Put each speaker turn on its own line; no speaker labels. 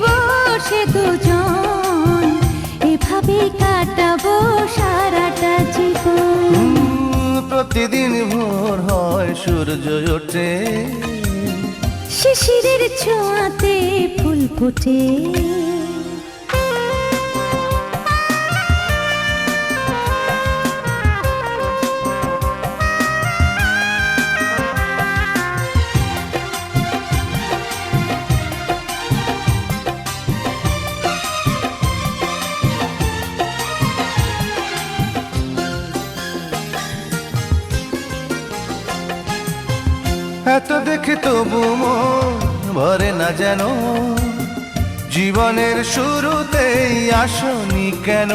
বসে দুজন এভাবে কাটাবো সারাটা জীবন।
প্রতিদিন ভোর হয় সূর্য ওঠে,
শিশিরের ছোঁয়াতে ফুল ফোটে।
এত দেখে তবু মন ভরে না যেন, জীবনের শুরুতেই আসনি কেন?